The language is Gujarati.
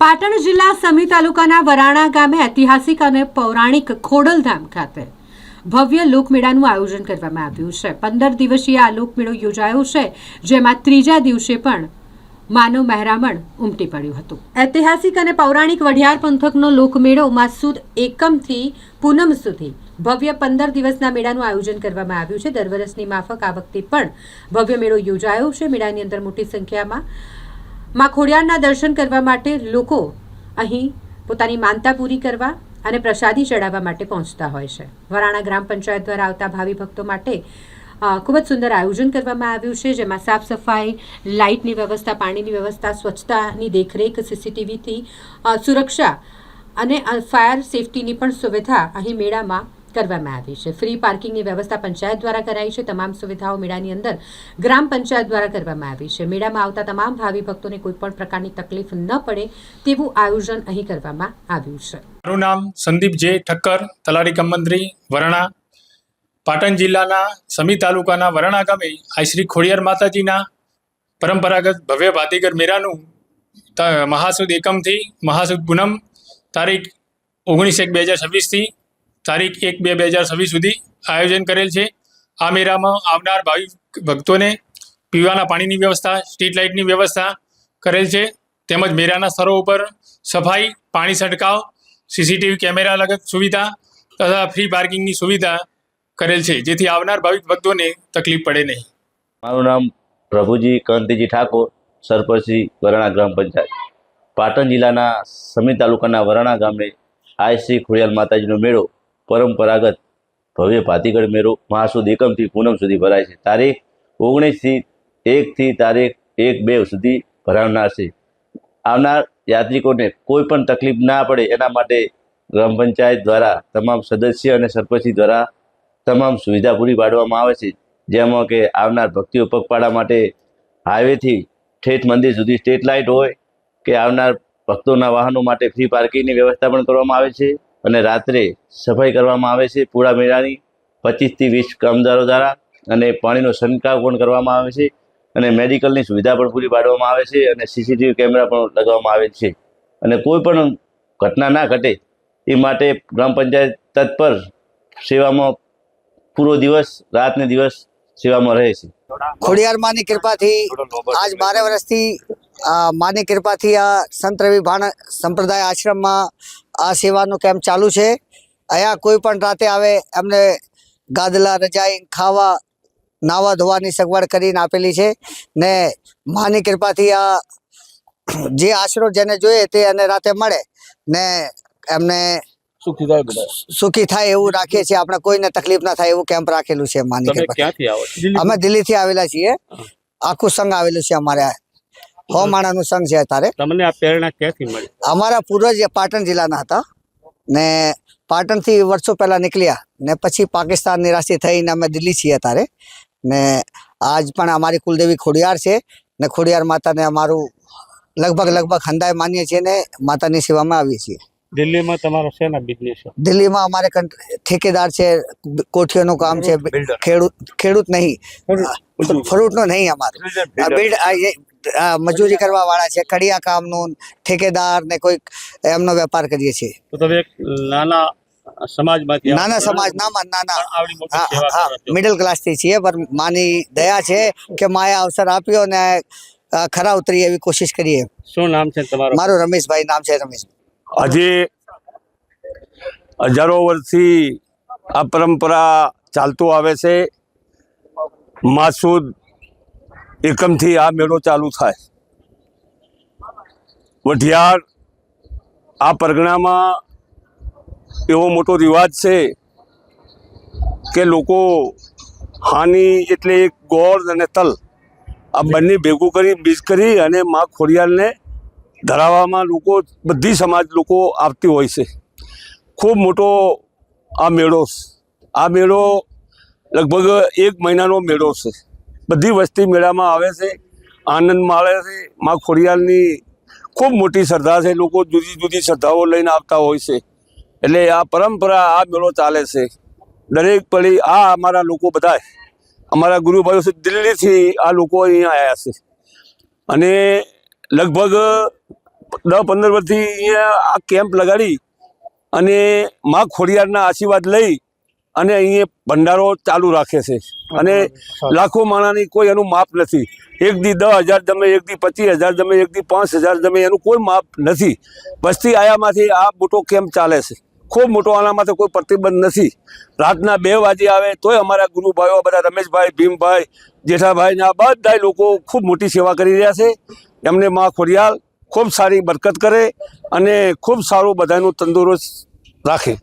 પાટણ જિલ્લા સમી તાલુકાના વરાણા ગામે ઐતિહાસિક અને પૌરાણિક ખોડલધામ ખાતે ભવ્ય લોકમેળાનું આયોજન કરવામાં આવ્યું છે। 15 દિવસીય આ લોકમેળો યોજાયો છે, જેમાં ત્રીજા દિવસે પણ માનવ મહેરામણ ઉમટી પડ્યું હતું। ઐતિહાસિક અને પૌરાણિક વઢિયાર પંથકનો લોકમેળો માસુદ એકમથી પૂનમ સુધી ભવ્ય 15 દિવસના મેળાનું આયોજન કરવામાં આવ્યું છે। દર વર્ષની માફક આ વખતે પણ ભવ્ય મેળો યોજાયો છે। મેળાની અંદર મોટી સંખ્યામાં માં ખોડિયારના દર્શન કરવા માટે લોકો અહીં પોતાની માનતા પૂરી કરવા અને પ્રસાદી ચડાવવા માટે પહોંચતા હોય છે। વરાણા ગ્રામ પંચાયત દ્વારા આવતા ભાવિ ભક્તો માટે ખૂબ જ સુંદર આયોજન કરવામાં આવ્યું છે, જેમાં સાફ સફાઈ, લાઇટની વ્યવસ્થા, પાણીની વ્યવસ્થા, સ્વચ્છતાની દેખરેખ, સીસીટીવીથી સુરક્ષા અને ફાયર સેફટીની પણ સુવિધા અહીં મેળામાં કરવામાં આવી છે। ફ્રી પાર્કિંગની વ્યવસ્થા પંચાયત દ્વારા કરાઈ છે। તમામ સુવિધાઓ મેળાની અંદર ગ્રામ પંચાયત દ્વારા કરવામાં આવી છે। મેળામાં આવતા તમામ ભાવિ ભક્તોને કોઈ પણ પ્રકારની તકલીફ ન પડે તેવું આયોજન અહીં કરવામાં આવ્યું છે। મારું નામ સંદીપ જે ઠક્કર, તલાટી કમ મંત્રી વરાણા। પાટણ જિલ્લાના સમી તાલુકાના વરાણા ગામે શ્રી ખોડિયાર માતાજીના પરંપરાગત ભવ્ય ભાતીગર મેળાનું મહાસુદ એકમથી મહાસુદ પૂનમ તારીખ 19/1/2026થી તારીખ 1/2/2026 સુધી આયોજન કરેલ છે। આ મેળામાં આવનાર ભાવિક ભક્તોને પીવાના પાણીની વ્યવસ્થા, સ્ટ્રીટ લાઇટની વ્યવસ્થા કરેલ છે, તેમજ મેળાના સ્થળો ઉપર સફાઈ, પાણી છંટકાવ, સીસીટીવી કેમેરા લગત સુવિધા તથા ફ્રી પાર્કિંગની સુવિધા કરેલ છે, જેથી આવનાર ભાવિક ભક્તોને તકલીફ પડે નહીં। મારું નામ પ્રભુજી કાંતિજી ઠાકોર, સરપંચ વરાણા ગ્રામ પંચાયત। પાટણ જિલ્લાના સમી તાલુકાના વરાણા ગામે શ્રી ખોડિયાર માતાજીનો મેળો પરંપરાગત ભવ્ય ભાતીગળ મેળો મહાસુદ એકમથી પૂનમ સુધી ભરાય છે। તારીખ 19/1થી તારીખ 1/2 સુધી ભરાનાર છે। આવનાર યાત્રિકોને કોઈ પણ તકલીફ ના પડે એના માટે ગ્રામ પંચાયત દ્વારા તમામ સદસ્ય અને સરપંચ દ્વારા તમામ સુવિધા પૂરી પાડવામાં આવે છે, જેમાં કે આવનાર ભક્તિઓ પગપાળા માટે હાઈવેથી ઠેઠ મંદિર સુધી સ્ટ્રીટ લાઇટ હોય કે આવનાર ભક્તોના વાહનો માટે ફ્રી પાર્કિંગની વ્યવસ્થા પણ કરવામાં આવે છે અને રાત્રે સફાઈ કરવામાં આવે છે પૂરા મેળાની 25 થી 20 કામદારો દ્વારા, અને પાણીનો છંટકાવ પણ કરવામાં આવે છે અને મેડિકલની સુવિધા પણ પૂરી પાડવામાં આવે છે અને સીસીટીવી કેમેરા પણ લગાવવામાં આવે છે, અને કોઈ પણ ઘટના ના ઘટે એ માટે ગ્રામ પંચાયત તત્પર સેવામાં પૂરો દિવસ રાત ને દિવસ સેવામાં રહે છે। ખોડિયાર માની કૃપાથી આજ 12 વર્ષથી માની કૃપાથી આ સંત રવિ ભાણ સંપ્રદાય આશ્રમમાં આ સેવાનો કેમ્પ ચાલુ છે। અહીંયા કોઈ પણ રાતે આવે એમને ગાદલા, રજાઈ, ખાવા, નાવા ધોવાની સગવડ કરીને આપેલી છે ને માની કૃપાથી આ જે આશરો જેને જોઈએ તે અને રાતે મળે ને એમને સુખી થાય એવું રાખીએ છીએ। આપણે કોઈને તકલીફ ના થાય એવું કેમ્પ રાખેલું છે માની કૃપાથી। અમે દિલ્હીથી આવેલા છીએ, આખું સંઘ આવેલું છે અમારે, 100 માણાનું સંઘ છે અત્યારે। તમને આ પ્રેરણા ક્યાંથી મળી? અમારા પૂર્વજ પાટણ જિલ્લાના હતા ને પાટણથી વર્ષો પહેલા નીકળ્યા ને પછી પાકિસ્તાન નિરાશી થઈને અમે દિલ્હી છીએ અત્યારે ને આજ પણ અમારી કુલદેવી ખોડિયાર છે ને ખોડિયાર માતાને અમારું લગભગ હંદાય માનીએ છીએ ને માતાની સેવામાં આવીએ છીએ। દિલ્હીમાં તમારો શેના બિઝનેસ છે? દિલ્હીમાં અમારે ઠેકેદાર છે, કોઠીઓનું કામ છે, ખેડૂત નહીં, ફ્રૂટનો નહીં, અમારું મજૂરી કરવા વાળા છે, કડિયા કામનું ઠેકેદાર ને કોઈ એમનો વેપાર કરીએ છીએ। તો તમે એક નાના સમાજમાંથી નાના સમાજ નાના મિડલ ક્લાસથી છીએ, પણ માની દયા છે કે માએ અવસર આપ્યો ને ખરા ઉતરી એવી કોશિશ કરીએ। શું નામ છે તમારું? મારું રમેશભાઈ નામ છે, રમેશ। આજે હજારો વર્ષથી આ પરંપરા ચાલતું આવે છે। માસુદ એકમથી આ મેળો ચાલુ થાય। વઢિયાર આ પરગણામાં એવો મોટો રિવાજ છે કે લોકો હાની એટલે એક ગોળ અને તલ આ બંને ભેગું કરી બીજ કરી અને મા ખોડિયારને ધરાવવામાં લોકો બધી સમાજ લોકો આવતી હોય છે। ખૂબ મોટો આ મેળો છે। આ મેળો લગભગ 1 મહિનાનો મેળો છે। બધી વસ્તી મેળામાં આવે છે, આનંદ માણે છે। મા ખોડિયારની ખૂબ મોટી શ્રદ્ધા છે, લોકો જુદી જુદી શ્રદ્ધાઓ લઈને આવતા હોય છે, એટલે આ પરંપરા આ મેળો ચાલે છે। દરેક પડી આ અમારા લોકો બધા અમારા ગુરુભાઈઓ છે દિલ્હીથી આ લોકો અહીંયા આવ્યા છે અને લગભગ 10-15 વર્ષથી અહીંયા આ કેમ્પ લગાડી અને માં ખોડિયારના આશીર્વાદ લઈ અને અહીંયા ભંડારો ચાલુ રાખે છે અને લાખો માણસની કોઈ એનું માપ નથી. એક દી 10,000 જમે, એક દી 25,000 જમે, એક દી 5,000 જમે, એનું કોઈ માપ નથી. વસ્તી આયામાંથી આ મોટો કેમ્પ ચાલે છે, ખૂબ મોટો. આના માટે કોઈ પ્રતિબંધ નથી. રાતના 2 વાગે આવે તોય અમારા ગુરુભાઈઓ બધા રમેશભાઈ, ભીમભાઈ, જેઠાભાઈ આ બધા લોકો ખૂબ મોટી સેવા કરી રહ્યા છે. એમને માં ખોડિયાર ખૂબ સારી બરકત કરે અને ખૂબ સારું બધાનું તંદુરસ્ત રાખે.